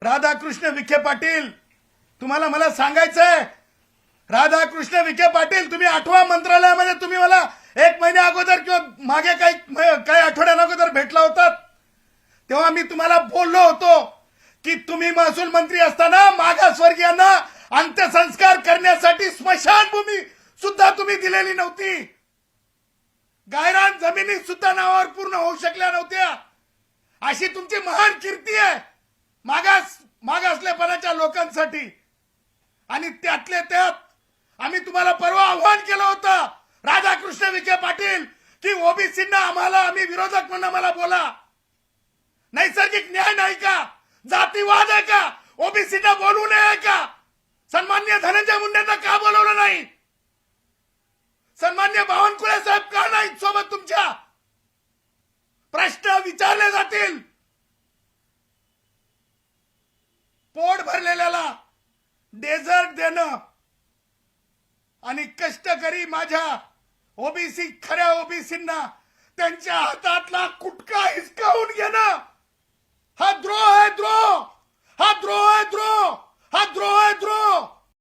राधाकृष्ण विखे पाटील, तुम्हाला मला सांगायचंय, राधाकृष्ण विखे पाटील, तुम्ही 8व्या मंत्रालयामध्ये तुम्ही मला 1 महिन्या अगोदर किंवा मागे काही आठवड्या अगोदर भेटला होतात, तेव्हा मी तुम्हाला बोललो होतो की तुम्ही महसूल मंत्री असताना मागासवर्गीयांना अंत्यसंस्कार करण्यासाठी स्मशानभूमी सुद्धा तुम्ही दिलेली नव्हती. गायरान जमिनी सुद्धा नावावर पूर्ण होऊ शकल्या नव्हत्या. अशी तुमची महान कीर्ती आहे मागासलेपणाच्या लोकांसाठी. आणि त्यातले त्यात आम्ही तुम्हाला परवा आव्हान केलं होतं, राधाकृष्ण विखे पाटील, की ओबीसींना आम्ही विरोधक म्हणून आम्हाला बोला. नैसर्गिक न्याय नाही का? जातीवाद आहे का? ओबीसींना बोलू नये का? सन्मान्य धनंजय मुंडेंना का बोलवलं नाही? सन्मान्य बावनकुळे साहेब का नाही सोबत तुमच्या? प्रश्न विचारले जातील. पोट भरलेल्याला डेझर्ट देणं आणि कष्टकरी माझ्या खऱ्या ओबीसींना त्यांच्या हातातला कुटका हिसकावून घेणं